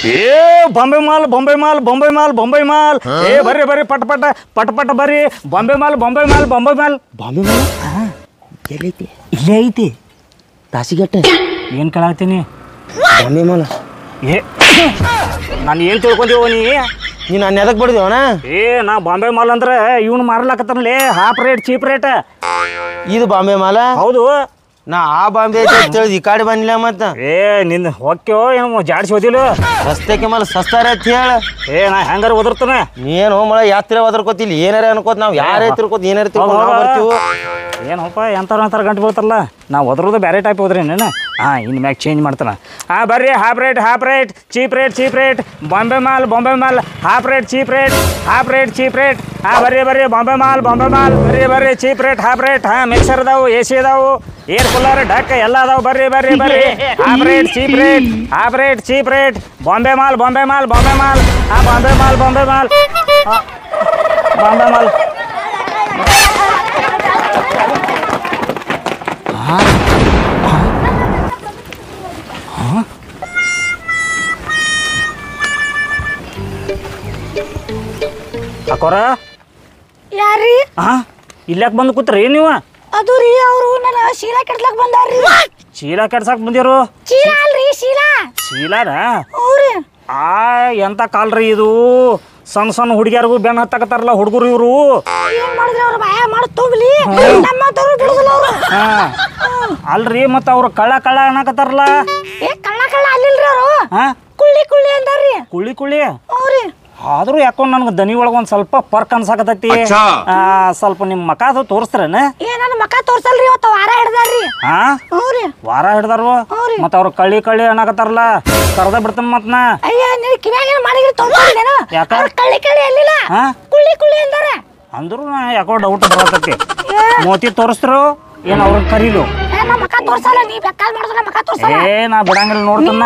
ಏ ಬಾಂಬೆ ಮಾಲ್ ಬಾಂಬೆ ಮಾಲ್ ಬಾಂಬೆ ಮಾಲ್ ಬಾಂಬೆ ಮಾಲ್ ಏ ಬರ್ರಿ ಬರ್ರಿ ಪಟ ಪಟ ಪಟ ಪಟ ಬರ್ರಿ ಬಾಂಬೆ ಮಾಲ್ ಬಾಂಬೆ ಮಾಲ್ ಬಾಂಬೆ ಮಾಲ್ ಬಾಂಬೆ ಮಾಲ್ ಎಲ್ಲೈತಿ ಇಲ್ಲೇ ಐತಿ ತಾಸಿಗಟ್ಟೆ ಏನು ಕೇಳಾತೀನಿ ಬಾಂಬೆ ಮಾಲ ಏ ನಾನು ಏನು ತಿಳ್ಕೊಂತೀವ ನೀನು ನಾನು ಎದಕ್ಕೆ ಬಡ್ದೇವಣ ಏ ನಾ ಬಾಂಬೆ ಮಾಲ್ ಅಂದ್ರೆ ಇವ್ನು ಮಾರ್ಲಾಕತ್ತಾನಲೇ ಹಾಫ್ ರೇಟ್ ಚೀಪ್ ರೇಟ್ ಇದು ಬಾಂಬೆ ಮಾಲ ಹೌದು ನಾ ಆ ಬಾಂಬೆ ಐತೆ ಈ ಕಡೆ ಬಂದಿಲ್ಲ ಮತ್ತ ಏ ನಿನ್ನ ಹೊಕ್ಕ್ಯೋ ಏನು ಜಾಡ್ಸಿ ಓದಿಲ್ಲ ರಸ್ತೆಗೆ ಮಲ ಸಸ್ತಾರ ಅಂತ ಹೇಳ ಏ ನಾ ಹೆಂಗಾರ ಓದಿರ್ತಾನೆ ನೀನು ಮಳ ಯಾತ್ರೆ ಓದರ್ಕೋತಿಲ್ಲ ಏನಾರ ಅನ್ಕೋತ ನಾವು ಯಾರೇ ತಿರ್ಕೋತ ಏನಾರ ತಿರ್ಕೊ ಬರ್ತೀವಿ ಏನಪ್ಪ ಎಂಥವ್ರ ಗಂಟು ಬೀಳ್ತಾರಲ್ಲ ನಾವು ಓದ್ರದ್ದು ಬೇರೆ ಟೈಪ್ ಹೋದ್ರಿ ನೀನು ಇನ್ನು ಮ್ಯಾಗ ಚೇಂಜ್ ಮಾಡ್ತಾನೆ ಬರ್ರಿ half rate cheap rate Bombay ಮಾಲ್ ಹಾಫ್ ರೇಟ್ ಚೀಪ್ ರೇಟ್ ಬರ್ರಿ ಬಾಂಬೆ ಮಾಲ್ ಬರ್ರಿ cheap rate half rate mixer ಅದಾವು ಎ ಸಿ ಅದಾವು ಏರ್ ಕೂಲರ್ ಡಕ್ ಎಲ್ಲ ಅದಾವು ಬರ್ರಿ half rate cheap rate Bombay ಮಾಲ್ ಬಾಂಬೆ ಮಾಲ್ ಅಕ್ಕೋರ ಯಾರ್ರಿ ಇಲ್ಲಾಕ್ ಬಂದು ಕೂತ್ರಿ ನೀವು ಅದು ರೀ ಅವರು ನನ್ನ ಶೀಲಾ ಕೆಡ್ಸ್ಲಕ್ ಬಂದಾರ್ರಿ ಶೀಲ ಕೆಡ್ಸಾಕ್ ಬಂದಿರು ಶೀಲಾ ಅಲ್ರಿ ಶೀಲಾರ ಅವ್ರಿ ಎಂತ ಕಾಲ್ರಿ ಇದು ಸಣ್ಣ ಹುಡುಗಿಯರಿಗೂ ಬೆನ್ನ ಹತ್ತಾಕತ್ತಾರಲ್ಲ ಹುಡುಗರು ಇವರು ಏನ್ ಮಾಡಿದ್ರಿ ಅವ್ರ ಬಾಯ ಮಾಡಿ ತೋಗ್ಲಿ ನಮ್ಮದವ್ರು ಬಿಡುದಿಲ್ಲ ಅವ್ರು ಅಲ್ರಿ ಮತ್ತ ಅವ್ರು ಕಳ್ಳ ಅನ್ನಕತ್ತಾರಲ್ಲ ಏ ಕಳ್ಳ ಅಲ್ಲಿಲ್ರಿ ಅವರು ಕುಳ್ಳಿ ಅಂದಾರ್ರಿ ಕುಳ್ಳಿ ಅವ್ರಿ ಆದ್ರೂ ಯಾಕೋ ನನ್ಗೆ ದನಿ ಒಳಗ ಒಂದ್ ಸ್ವಲ್ಪ ಪರ್ಕ್ ಅನ್ಸಾಕತೈತಿ ಸ್ವಲ್ಪ ನಿಮ್ ಮಕ ಅದು ತೋರಿಸ್ತಾರೇನ ಏ ನನ್ನ ಮಕ ತೋರ್ಸಲ್ರಿ ಇವತ್ತು ವಾರ ಹಿಡ್ದಾರ್ರಿ ವಾರ ಹಿಡ್ದಾರು ಮತ್ತ ಅವ್ರು ಕಳ್ಳಿ ಅನ್ನಕತ್ತಾರಲ್ಲ ಕರ್ದ ಬಿಡ್ತಾನ ಮತ್ನ ಅಯ್ಯ ನೀನ್ ಕಿವ್ಯಾಗ ಏನ್ ಮಾಡಿದ್ರಿ ತೋರ್ಸಲ್ಲೇನು ಯಾಕ ಕಳ್ಳಿ ಅಲ್ಲಿಲ್ಲ ಕುಳ್ಳಿ ಅಂದಾರ ಅಂದ್ರು ಯಾಕೋ ಡೌಟ್ ಬರತೈತಿ ಮೋತಿ ತೋರಿಸ್ರು ಏನ್ ಅವ್ರನ್ನ ಕರೀಲು ಮಕ ತೋರ್ಸಲ್ಲ ನೀ ಬೆಕ್ಕಾಲ್ ಮಾಡಿದ್ರ ಮಕ ತೋರ್ಸಲ್ಲ ಏ ನಾ ಬಿಡಂಗಿಲ್ಲ ನೋಡ್ತಾನ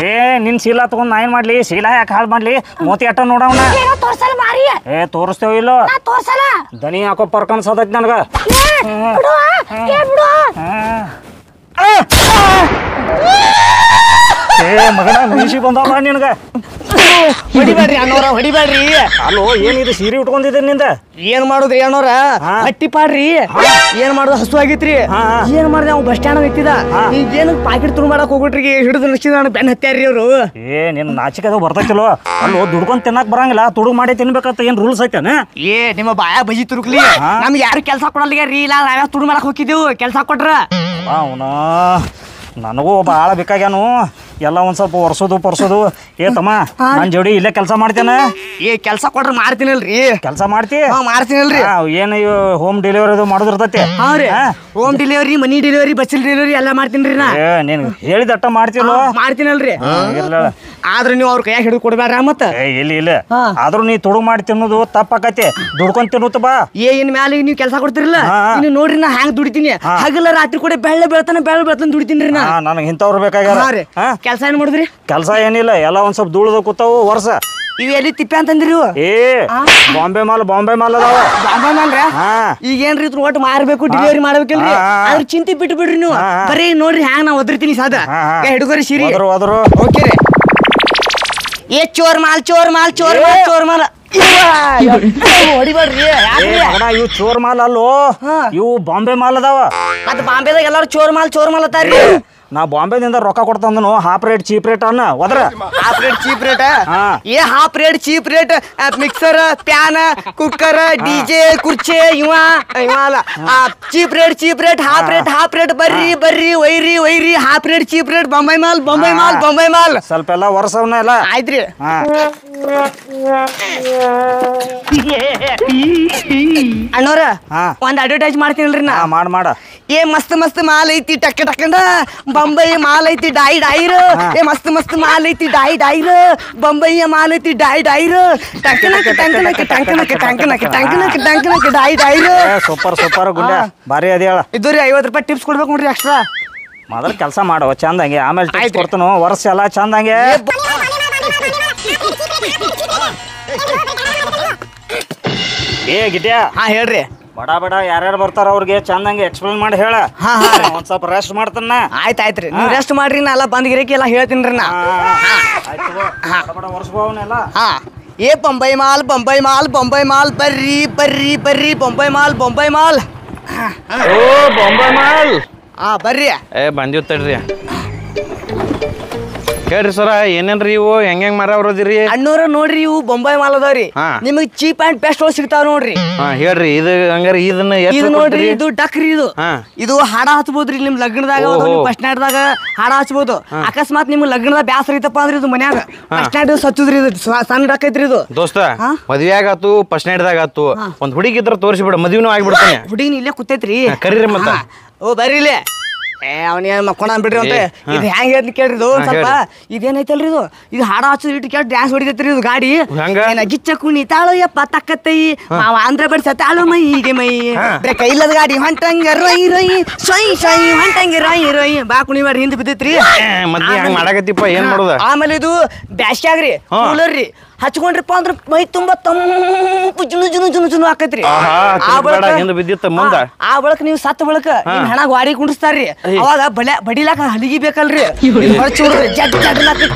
ಏ ನಿನ್ ಶೀಲಾ ತಗೊಂಡ್ ನಾ ಏನ್ ಮಾಡ್ಲಿ ಶೀಲಾ ಯಾಕೆ ಹಾಳು ಮಾಡ್ಲಿ ಮೋತಿ ಅಟ್ಟ ನೋಡವನ ತೋರ್ಸಲ್ಲ ಮಾರಿ ಏ ತೋರಿಸ್ತೇವ ಇಲ್ಲೋ ತೋರ್ಸಲ್ಲ ದನಿ ಯಾಕೋ ಪರ್ಕ್ ಅನ್ಸತೈತಿ ನನಗ ಏ ಮಗನ ಮೀಸಿ ಬಂದವ ನಿನಗ ಹೊಡಿಬೇಡ್ರಿ ಅಣ್ಣವ್ರ ಹೊಡಿಬೇಡ್ರಿ ಅಲ್ಲೋ ಏನಿದು ಸೀರೆ ಉಟ್ಕೊಂಡಿದ್ದೆ ನಿಂದ ಏನ್ ಮಾಡುದ್ರಿ ಅಣ್ಣವ್ರ ಹಟ್ಟಿ ಪಾಡ್ರಿ ಏನ್ ಮಾಡುದು ಹಸು ಆಗೈತ್ರಿ ಏನ್ ಮಾಡ್ದೆ ಅವ್ ಬಸ್ ಸ್ಟ್ಯಾಂಡ್ ಐತಿದ ಈಗ ಏನ್ ಪಾಕೆಟ್ ತುಳು ಮಾಡಕ್ ಹೋಗ್ಬಿಟ್ರಿ ಹಿಡಿದು ನಕ್ಷಿದ ಬೆನ್ ಹತ್ಯಾರ್ರಿ ಅವ್ರು ಏ ನಿನ್ ನಾಚಿಕೆ ಅದು ಬರ್ತೈತಿಲ್ವ ಅಲ್ಲೋ ದುಡ್ಕೊಂಡ್ ತಿನ್ನಕ್ ಬರಂಗಿಲ್ಲ ತುಡುಗ್ ಮಾಡಿ ತಿನ್ಬೇಕಂತ ಏನ್ ರೂಲ್ಸ್ ಐತೇನ ಏ ನಿಮ್ಮ ಬಾಯ ಬಜಿ ತುರುಕ್ಲಿ ನಮ್ಗೆ ಯಾರು ಕೆಲ್ಸ ಕೊಡಲ್ಲ ರೀ ಇಲ್ಲ ನಾವ್ಯಾವ ತುಡು ಮಾಡಕ್ ಹೋಗಿದ್ದೇವು ಕೆಲ್ಸ ಕೊಟ್ರ ಅವನ ನನಗೂ ಭಾಳ ಬೇಕಾಗ್ಯಾನು ಎಲ್ಲ ಒಂದ್ ಸ್ವಲ್ಪ ಒರ್ಸೋದು ಏ ತಮ್ಮ ನನ್ ಜೋಡಿ ಇಲ್ಲೇ ಕೆಲಸ ಮಾಡ್ತೇನೆ ಏ ಕೆಲ್ಸ ಕೊಟ್ರ ಮಾಡ್ತೀನಲ್ರಿ ಕೆಲಸ ಮಾಡ್ತಿ ಮಾಡ್ತೀನಲ್ರಿ ಏನು ಹೋಮ್ ಡೆಲಿವರಿ ಮಾಡೋದಿರ್ತೈತಿ ಹೋಮ್ ಡೆಲಿವರಿ ಮನಿ ಡೆಲಿವರಿ ಬಸ್ ಡೆಲಿವರಿ ಎಲ್ಲ ಮಾಡ್ತೀನ್ರಿ ನಾ ನೀನ್ ಹೇಳಿದಟ್ಟ ಮಾಡ್ತಿಲ್ಲ ಮಾಡ್ತೀನಲ್ರಿ ಆದ್ರ ನೀವು ಅವ್ರ ಕೈಯಾಗ ಹಿಡಿದು ಕೊಡ್ಬೇಡ್ರ ಮತ್ತ ಇಲ್ಲ ಆದ್ರೂ ನೀ ತುಡುಗ್ ಮಾಡಿ ತಿನ್ನೋದು ತಪ್ಪಾಕತಿ ದುಡ್ಕೊಂಡ್ ತಿನ್ನುತ್ತ ಬಾ ಏನ್ ಮ್ಯಾಲ ನೀವು ಕೆಲಸ ಕೊಡ್ತಿರಲ್ಲ ಇನ್ನು ನೋಡ್ರಿ ನಾ ಹ್ಯಾಂಗ್ ದುಡಿತೀನಿ ಹಗಲ ರಾತ್ರಿ ಕೂಡ ಬೆಳ್ಳ ಬೆಳ್ತಾನ ದುಡಿತೀನಿ ನಾ ನನಗೆ ಇಂಥವ್ರು ಬೇಕಾಗ್ಯಾರ ಕೆಲಸ ಏನ್ ಮಾಡಿದ್ರಿ ಕೆಲಸ ಏನಿಲ್ಲ ಎಲ್ಲ ಒಂದ್ ಸ್ವಲ್ಪ ಧೂಳದ ಕೂತಾವು ವರ್ಷ ಇವ್ ಎಲ್ಲಿ ತಿಪ್ಪೆ ಅಂತಂದ್ರಿ ಏ ಬಾಂಬೆ ಮಾಲ್ ಅದಾವ ಬಾಂಬೆ ಮಾಲ್ರ ಈಗ ಏನ್ರಿ ಒಟ್ಟು ಮಾರ್ಬೇಕು ಡೆಲಿವರಿ ಮಾಡ್ಬೇಕಲ್ರಿ ಅದ್ರ ಚಿಂತೆ ಬಿಟ್ಟು ಬಿಡ್ರಿ ನೀವು ಬರೀ ನೋಡ್ರಿ ಹ್ಯಾಂಗ ನಾ ಒದರ್ತೀನಿ ಸಾದ ಹಿಡ್ಕೋರಿ ಸಿರಿ ಓಕೆ ರೀ ಏ ಚೋರ್ ಮಾಲ್ ಹೊಡಿಬೇಡ್ರಿ ಇವು ಚೋರ್ ಮಾಲ್ ಅಲ್ಲೋ ಇವು ಬಾಂಬೆ ಮಾಲ್ ಅದಾವ ಮತ್ ಬಾಂಬೆದಾಗ ಎಲ್ಲಾರು ಚೋರ್ ಮಾಲ್ ಅತ್ತಾರ್ರಿ ನಾ ಬಾಂಬೆದಿಂದ ರೊಕ್ಕ ಕೊಡ್ತಂದನು ಹಾಫ್ ರೇಟ್ ಚೀಪ್ ರೇಟ್ ಅನ್ನ ಹೋದ್ರ ಹಾಫ್ ರೇಟ್ ಚೀಪ್ ರೇಟ್ ಏ half rate cheap rate mixer pan cooker DJ ಕುರ್ಚಿ ಇವ ಅಲ್ಲ ಚೀಪ್ ರೇಟ್ ಹಾಫ್ ರೇಟ್ ಬರ್ರಿ ಒಯ್ರಿ half rate cheap rate Bombay ಮಾಲ್ ಸ್ವಲ್ಪ ಎಲ್ಲ ವರ್ಷವನ್ನ ಎಲ್ಲ ಆಯ್ತ್ರಿ ಅಣ್ಣವ್ರ ಒಂದ್ ಅಡ್ವರ್ಟೈಸ್ ಮಾಡ್ತೀನಲ್ರಿ ನಾ ಮಾಡ ಏ ಮಸ್ತ್ ಮಾಲ್ ಐತಿ ಟಕ್ಕಂಡ बंबई माल ಐತಿ ಡೈರ್ ಏ ಮಸ್ತ್ ಮಾಲ್ ಐತಿ ಡೈರ್ ಬಂಬೈಯ ಮಾಲ್ ಐತಿ ಡೈರ್ ಟಂಕನಕ ಡೈರ್ ಸೂಪರ್ ಗುಂಡ ಬಾರಿ ಅದ ಹೇಳ ಇದ್ರಿ 50 ರೂಪಾಯಿ ಟಿಪ್ಸ್ ಕೊಡ್ಬೇಕು ನೋಡ್ರಿ ಎಕ್ಸ್ಟ್ರಾ ಮೊದಲು ಕೆಲಸ ಮಾಡುವ ಚಂದಂಗೆ ಆಮೇಲೆ ಟಿಪ್ಸ್ ಕೊಡ್ತಾನು ವರ್ಷ ಎಲ್ಲ ಚಂದಂಗೆ ಏ ಗಿಟ್ಯಾ ಹೇಳ್ರಿ ಬಡ ಬಡ ಯಾರ್ಯಾರು ಬರ್ತಾರ ಅವ್ರಿಗೆ ಚಂದಂಗೆ ಎಕ್ಸ್ಪ್ಲೇನ್ ಮಾಡಿ ಹೇಳ. ಒಂದ್ ಸ್ವಲ್ಪ ರೆಸ್ಟ್ ಮಾಡ್ತಾನ. ಆಯ್ತಾಯ್ತ್ರಿ ನೀವು ರೆಸ್ಟ್ ಮಾಡ್ರಿ ನಾ ಎಲ್ಲ ಬಂದ್ ಗಿರಕಿ ಎಲ್ಲ ಹೇಳ್ತೀನಿ ನಾ. ವರ್ಷವಲ್ಲ ಹಾ ಏ Bombay mall Bombay mall Bombay mall ಬರ್ರಿ ಬರ್ರಿ ಬರ್ರಿ ಬೊಂಬೈ ಮಾಲ್ ಬೊಂಬೈ ಮಾಲ್. ಓ ಬೊಂಬೈ ಮಾಲ್ ಬರ್ರಿ. ಬಂದಿವ್ ತಡ್ರಿ. ಹೇಳ್ರಿ ಸರ ಏನೇನ್ರಿ ಇವು ಹೆಂಗ್ ಮಾರವ್ರದಿರಿ? ಅಣ್ಣೂರ ನೋಡ್ರಿ ಇವು ಬೊಂಬೈ ಮಾಲ್ ಅದಾವ್ರಿ. ನಿಮಗ್ ಚೀಪ್ ಅಂಡ್ ಬೆಸ್ಟ್ ಸಿಗ್ತಾವ ನೋಡ್ರಿ. ಹೇಳ್ರಿ ಇದು ಹಂಗಾರ ಇದು ನೋಡ್ರಿ ಇದು ಡಕ್ರಿ ಇದು ಇದು ಹಾಡ ಹಚ್ಬೋದ್ರಿ ನಿಮ್ ಲಗ್ನದಾಗ ಫಸ್ಟ್ ನೈಟ್ ದಾಗ ಹಾಡ ಹಚ್ಬೋದು. ಅಕಸ್ಮಾತ್ ನಿಮ್ ಲಗ್ನದಾಗ ಬ್ಯಾಸರ ಐತಪ್ಪ ಅಂದ್ರೆ ಇದು ಮನ್ಯಾಗ ಫಸ್ಟ್ ನೈಟ್ ಸಚ್ಚುದ್ರಿ ಇದು ಸಣ್ಣ ಡಕ್ ಐತ್ರಿ ಇದು. ದೋಸ್ತ ಮದ್ವೆಯಾಗ ಆತು ಫಸ್ಟ್ ನೈಟ್ ದಾಗ ಆತು ಒಂದ್ ಹುಡುಗಿ ಇದ್ರ ತೋರಿಸ್ಬಿಡ ಮದ್ವಿನೂ ಆಗ್ಬಿಡ್ತಾನೆ. ಹುಡುಗಿನ ಇಲ್ಲೇ ಕೂತೈತ್ರಿ ಕರೀರಿ ಮತ್ತ. ಓ ಬರ್ರಿ ಇಲ್ಲೇ. ಅವನೇನ್ ಮಕ್ಕೊಂಡ ಬಿಡ್ರಿ ಅಂತ ಇದು ಹೆಂಗ್ ಹೇಳ್ತಿ ಕೇಳ್ರಿ ಇದು ಸ್ವಲ್ಪ ಇದೇನೈತಲ್ರಿ ಇದು ಹಾಡ ಹಚ್ಚೋದ್ ಇಟ್ಟು ಕೇಳಿ ಡ್ಯಾನ್ಸ್ ಹೊಡಿತೈತ್ರಿ ಇದು ಗಾಡಿ. ಗಿಚ್ಚ ಕುಣಿ ತಾಳು ಯಪ್ಪ ತಕ್ಕತ್ತೈ ಮಾವ ಅಂದ್ರ ಬಡ್ಸ ತಾಳು ಮೈ ಹೀಗೆ ಮೈ ಬ್ರೇಕ್ ಇಲ್ಲದ ಗಾಡಿ ಹೊಂಟಂಗ ರೊಯ್ ರೊಯ್ ಸೊಯ್ ಸೊಯ್ ಹೊಂಟಂಗ ರೊಯ್ ರೊಯ್ ಬಾ ಕುಣಿ ಮಾಡಿ ಹಿಂದ್ ಬಿದ್ದೈತ್ರಿ. ಮಾಡಕತ್ತಿಪ್ಪ ಏನ್ ಮಾಡೋದ? ಆಮೇಲೆ ಇದು ಬ್ಯಾಸ್ಗ್ಯಾಗ್ರಿ ಕೂಲರ್ ರೀ ಹಚ್ಕೊಂಡ್ರಿಪ್ಪ ಅಂದ್ರ ಮೈ ತುಂಬಾ ತಂಪು ಜುನು ಜುನು ಜುನು ಜುನು ಆಕೈತ್ರಿ. ಆ ಬಳಕ ನೀವು ಸತ್ತ ಬಳಕ ನಿಮ್ ಹಣ ಗಾಡಿ ಕುಂಡಿಸ್ತಾರ್ರಿ. ಅವಾಗ ಬಡಿಲಾಕ ಹಲಿಗಿ ಬೇಕಲ್ರಿ.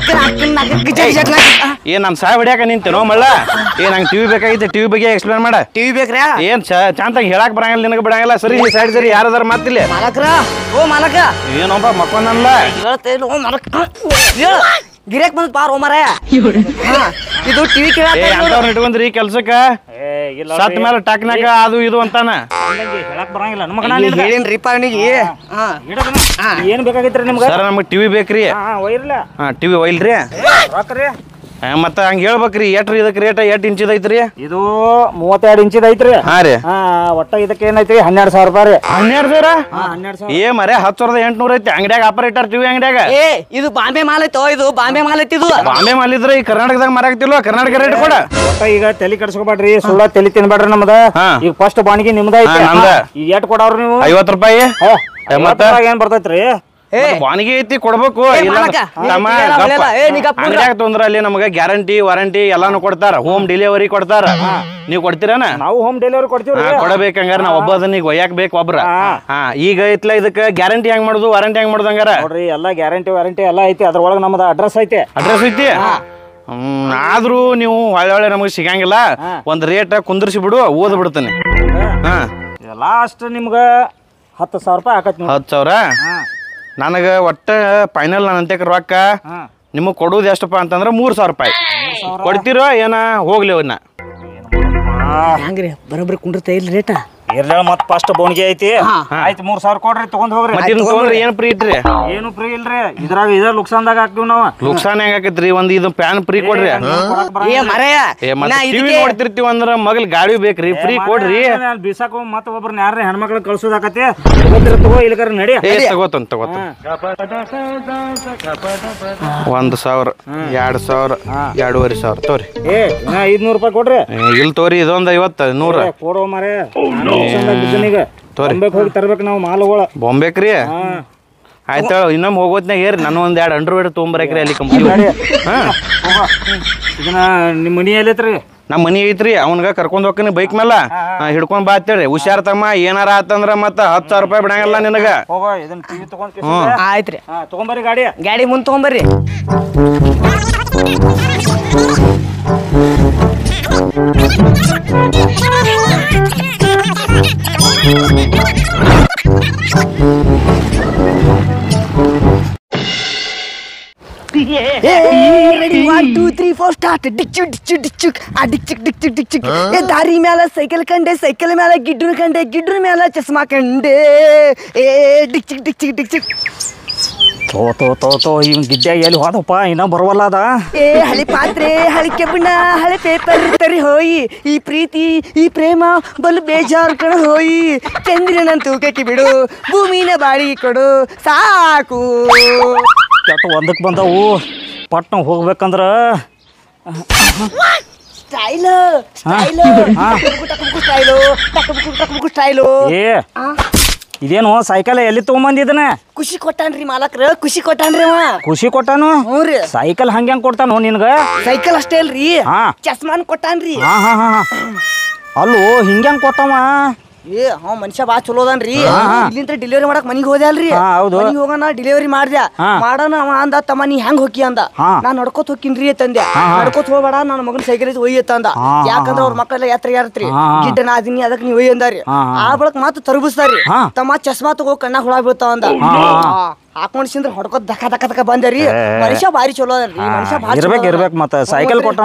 ಏನ್ ನಮ್ ಸಾಯ್ ಹೊಡ್ಯಾಕ ನಿಂತೇನೋ ಮಳ್ಳ? ನಂಗೆ ಟಿವಿ ಬೇಕಾಗಿತ್ತು, ಟಿವಿ ಬಗ್ಗೆ ಎಕ್ಸ್ಪ್ಲೇನ್ ಮಾಡ. ಟಿವಿ ಬೇಕ್ರಾ? ಏನ್ ಚಂತಾಗಿ ಹೇಳಕ್ ಬರಂಗಿಲ್ಲ ನಿನಗೆ ಬಿಡಂಗಿಲ್ಲ. ಸರಿ ಸೈಡ್ ಸರಿ ಯಾರದಾರ ಮಾತಿಲ್ಲ ಮಾಲಕ್ರ. ಓ ಮಾಲಕ ಏನೊಬ್ಬ ಮಕ್ಕೊಂದಲ್ಲ ಗಿರಾಕ್ ಬಂದ್ ಪಾರ್ ಓಮರ. ಇದು ಟಿವಿ ಇಟ್ಕೊಂಡ್ರಿ ಕೆಲ್ಸಕ್ಕ ಸತ್ ಮೇಲೆ ಟಕ್ನಾಕ ಅದು ಇದು ಅಂತಾನ ಹೇಳಕ್ ಬರಂಗಿಲ್ಲ. ಹೇಳಿನ್ರಿಪ್ಪ ಅವನಿಗೆ. ಏನ್ ಬೇಕಾಗಿತ್ರಿ ನಿಮ್ಗೆ? ಸರ್ ನಮ್ಗೆ ಟಿವಿ ಬೇಕ್ರಿ. ಟಿವಿ ಒಯ್ಲ್ರಿ ಮತ್ತ ಹಂಗ ಹೇಳ್ಬೇಕ್ರಿ. ಎಟ್ರಿ ಇದಕ್ಕೆ ರೇಟ್ ಎಷ್ಟ್ ಇಂಚಿದ ಐತ್ರಿ? ಇದು 32 ಇಂಚಿದ ಐತ್ರಿ. ಒಟ್ಟ ಇದಕ್ಕೆ ಏನೈತ್ರಿ 12,000 ರೂಪಾಯಿ ರೀ. 12,000? ಏ ಮರೆ 10,800 ಐತಿ ಅಂಗಡ್ಯಾಗ. ಆಪರೇಟರ್ ಟಿವಿ ಅಂಗಡ್ಯಾಗ. ಇದು ಬಾಂಬೆ ಮಾಲ್ ಐತೋ, ಇದು ಬಾಂಬೆ ಮಾಲ್ ಐತಿ. ಇದು ಬಾಂಬೆ ಮಾಲ್ ಇದ್ರೆ ಈ ಕರ್ನಾಟಕದಾಗ ಮಾರಾಕ್ತಿಲ್ವ? ಕರ್ನಾಟಕ ರೇಟ್ ಕೊಡ. ಒಟ್ಟ ಈಗ ತಲೆ ಕಡ್ಸ್ಕೊಬೇಡ್ರಿ, ಸುಳ್ಳ ತಲೆ ತಿನ್ಬೇಡ್ರಿ. ನಮ್ದ ಈಗ ಫಸ್ಟ್ ಬಾಣಿಗೆ ನಿಮ್ದ ಐತಿ. ಈಗ ಎಟ್ ಕೊಡವ್ರಿ ನೀವು? 50 ರೂಪಾಯಿ. ಮತ್ತ ಏನ್ ಬರ್ತೈತ್ರಿ? ವಾಣಿಗೆ ಐತಿ ಕೊಡ್ಬೇಕು. ಅಂಗಡ್ಯಾಗ ತೊಂದ್ರ ಅಲ್ಲಿ ನಮ್ಗ ಗ್ಯಾರಂಟಿ ವಾರಂಟಿ ಎಲ್ಲಾನು ಕೊಡ್ತಾರ. ಹೋಮ್ ಡೆಲಿವರಿ ಕೊಡ್ತಾರ. ನೀವ್ ಕೊಡ್ತೀರನ? ನಾವು ಹೋಮ್ ಡೆಲಿವರಿ ಕೊಡ್ತೀವಿ. ಕೊಡಬೇಕಂಗಾರ ನಾವ್ ಒಬ್ಬದನ್ನ ಒಯ್ಯಾಕ್ ಬೇಕು ಒಬ್ರ. ಈಗ ಐತ್ಲ ಇದಕ್ಕ ಗ್ಯಾರಂಟಿ ಹೆಂಗ್ ಮಾಡುದು ವಾರಂಟಿ ಹೆಂಗ್ ಮಾಡುದು ಹಂಗಾರ? ನೋಡ್ರಿ ಎಲ್ಲಾ ಗ್ಯಾರಂಟಿ ವಾರಂಟಿ ಎಲ್ಲಾ ಐತಿ. ಅದ್ರೊಳಗ ನಮ್ದ ಅಡ್ರೆಸ್ ಐತಿ. ಅಡ್ರೆಸ್ ಐತಿ. ಆದ್ರೂ ನೀವು ಒಳ್ಳೆ ನಮಗ್ ಸಿಗಂಗಿಲ್ಲ. ಒಂದ್ ರೇಟ್ ಕುಂದ್ರಿಸಿ ಬಿಡು, ಓದ್ ಬಿಡ್ತಾನೆ. ಲಾಸ್ಟ್ ನಿಮ್ಗ 10,000 ರೂಪಾಯಿ ಆಕತ್. 10,000? ನನಗ ಒಟ್ಟ ಫೈನಲ್ ನನ್ನ ಅಂತ್ಯಕ್ಕೆ ರೊಕ್ಕ ನಿಮಗ್ ಕೊಡುದು ಎಷ್ಟಪ್ಪ ಅಂತಂದ್ರ 3,000 ರೂಪಾಯಿ ಕೊಡ್ತಿರೋ ಏನ ಹೋಗ್ಲಿ ಅವನ್ನ? ಹೆಂಗ್ರಿ ಬರೋಬ್ರಿ ಕುಂಡಿರ್ತಾ ಇಲ್ಲ ರೇಟ? ಇರ್ಲ ಮತ್ ಫಸ್ಟ್ ಬೋಣಿಗೆ ಐತಿ. ಆಯ್ತು 3,000 ಕೊಡ್ರಿ, ತಗೊಂಡ್ ಹೋಗ್ರಿ. ಏನ್ ಫ್ರೀ ಇಟ್ರಿ? ಏನು ಫ್ರೀ ಇಲ್ರಿ. ಇದ್ರಾಗ ಇದ ಲುಕ್ಸಾನ್ದಾಗ ಹಾಕ್ತಿವ್ ನಾವ್. ಲುಕ್ಸಾನ್ ಹೆಂಗ್ ಆಕೈತ್ರಿ? ಒಂದ್ ಇದು ಪ್ಯಾನ್ ಫ್ರೀ ಕೊಡ್ರಿ. ಟಿವಿ ನೋಡ್ತಿರ್ತೀವಿ ಅಂದ್ರ ಮಗಲ್ ಗಾಡಿ ಬೇಕ್ರಿ, ಫ್ರೀ ಕೊಡ್ರಿ. ಬಿಸಾಕ ಮತ್ತ ಒಬ್ರನ್ನ ಯಾರ ಹೆಣ್ಮಕ್ಳು ಕಳ್ಸೋದಾಕತಿ. ತಗೋ ಇಲ್ಕರ ನಡಿ. ತಗೋತನ್ 1,000 2,000 2,500 ತೋರಿ. 500 ರೂಪಾಯಿ ಕೊಡ್ರಿ. ಇಲ್ ತೋರಿ ಇದೊಂದ್ 50 100 ಕೊಡೋ ಮಾರೇ. ಹೋಗಿ ತರ್ಬೇಕು ನಾವು ಮಾಲುಗಳ. ಬೊಂಬೇಕ್ರಿ? ಆಯ್ತ ಇನ್ನೊಮ್ಮೆ ಹೋಗೋತ್ನಾಗ ಏರಿ ನಾನು ಒಂದ್ 2 ಅಂಡರ್ವೇರ್ ತೊಗೊಂಬರಕ್ರಿ ಅಲ್ಲಿ ಕಂಪ್ನಿ. ಇದನ್ನ ನಿಮ್ ಮನಿ ಎಲ್ಲೈತ್ರಿ? ನಮ್ಮ ಮನಿ ಐತ್ರಿ. ಅವನ್ಗ ಕರ್ಕೊಂಡ್ ಹೋಗ್ತೀನಿ ಬೈಕ್ ಮೇಲ ಹಿಡ್ಕೊಂಡ್ ಬಾ ಅಂತೇಳಿ. ಹುಷಾರ್ ತಮ್ಮ, ಏನಾರ ಆತಂದ್ರ ಮತ್ತ 10,000 ರೂಪಾಯಿ ಬಿಡಂಗಿಲ್ಲ ನಿನಗ. ಆಯ್ತ್ರಿ, ತಗೊಂಬರ್ರಿ ಗಾಡಿ. ಗಾಡಿ ಮುಂದ್ ತಗೊಂಬರ್ರಿ. Ready 1 2 3 4 start. Dichu dichu dichu. Dichu dichu dichu. ये दारी में आला साइकिल कंडे, साइकिल में आला गिड्डूर कंडे, गिड्डूर में आला चश्मा कंडे. डिचु डिचु डिचु. ತೋ ಇವ್ ಗಿಡ್ಡ ಎಲ್ಲಿ ಹೋದಪ್ಪ? ಇನ್ನ ಬರವಲ್ಲ ಅದ. ಹಳಿ ಪಾತ್ರೆ, ಹಳಿ ಕೆಬ್ಬಣ, ಹಳಿ ಪೇಪರ್ ತರಿ ಹೋಯಿ. ಈ ಪ್ರೀತಿ ಈ ಪ್ರೇಮ ಬಲು ಬೇಜಾರು ಕಣ ಹೋಯಿ. ಚಂದ್ರನಂತೂ ಕೆಟ್ಟಿ ಬಿಡು, ಭೂಮಿನ ಬಾಡಿ ಕೊಡು ಸಾಕು. ಕೆಟ್ಟ ಒಂದಕ್ಕೆ ಬಂದವು. ಪಟ್ನ ಹೋಗ್ಬೇಕಂದ್ರ ಸ್ಟೈಲು ಸ್ಟೈಲು ಸ್ಟೈಲು ಸ್ಟೈಲು. ಇದೇನು ಸೈಕಲ್ ಎಲ್ಲಿ ತಗೊಂಬಂದಿದನ? ಖುಷಿ ಕೊಟ್ಟಾನ್ರಿ ಮಾಲಕ್ರ, ಖುಷಿ ಕೊಟ್ಟಾನ್ರಿ ಅವ. ಖುಷಿ ಕೊಟ್ಟಾನು? ಹ್ಞೂ ರೀ. ಸೈಕಲ್ ಹಂಗ್ಯಾಂಗ ಕೊಡ್ತಾನು ನಿನ್ಗ? ಸೈಕಲ್ ಅಷ್ಟೇ ಅಲ್ರಿ, ಚಸ್ಮಾನ್ ಕೊಟ್ಟಾನ್ರಿ. ಅಲ್ಲೋ ಹಿಂಗ್ಯಾಂಗ ಕೊಟ್ಟವ? ಏ ಅವ ಮನುಷ್ಯ ಬಾ ಚಲೋ ಅದಾನ್ರಿ ಇಲ್ಲಿಂದ ಡೆಲಿವರಿ ಮಾಡಕ್ ಮನಿಗ್ ಹೋದೆ ಅಲ್ರಿ ಹೌದು. ಮನಿಗ್ ಹೋಗೋಣ ಡೆಲಿವರಿ ಮಾಡ್ದೆ ಮಾಡೋಣ ಅವ ಅಂದ ತಮ್ಮ ನೀ ಹೆಂಗ್ ಹೋಗಿ ಅಂದ ನಾನ್ ನಡ್ಕೋತ ಹೋಗಿನ್ರಿ ತಂದೆ ನಡ್ಕೋತ ಹೋಗ್ಬೇಡ ನನ್ನ ಮಗನ ಸೈಕಲ್ ಒಯ್ಯತ್ತ ಅಂದ ಯಾಕಂದ್ರ ಅವ್ರ ಮಕ್ಕಳೆಲ್ಲ ಯಾತ್ರೆ ಯಾರತ್ರಿ ಗಿಡ್ಡ ನಾ ಅದೀನಿ ಅದಕ್ಕೆ ನೀವು ಒಯ್ಯ ಅಂದಾರಿ ಆ ಬಳಕ್ ಮಾತು ತರಬಿಸ್ತಾರಿ ತಮ್ಮ ಚಸ್ಮಾ ತಗೋ ಕಣ್ಣಾಗ ಹುಳ ಬೀಳ್ತಾವ ಅಂದ ಹಾಕೊಂಡ್ ಸಿಂದ್ರ ಹೊಡ್ಕೋತ್ ದಕ ದಕ ದಕ ಬಂದರಿ ಮನುಷ್ಯ ಭಾರಿ ಚಲೋ ಅದ್ರಿ ಮನುಷ್ಯ ಭಾರಿ ಇರ್ಬೇಕು ಮತ್ತೆ ಸೈಕಲ್ ಕೊಟ್ಟ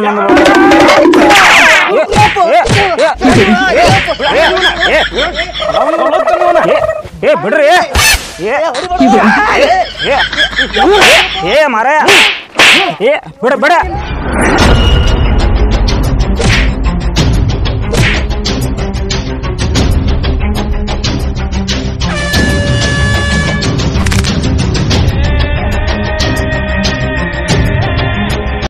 ಏ ಬಿಡ್ರಿ ಏ ಮಾರ ಏ ಬಿಡ ಬಿಡ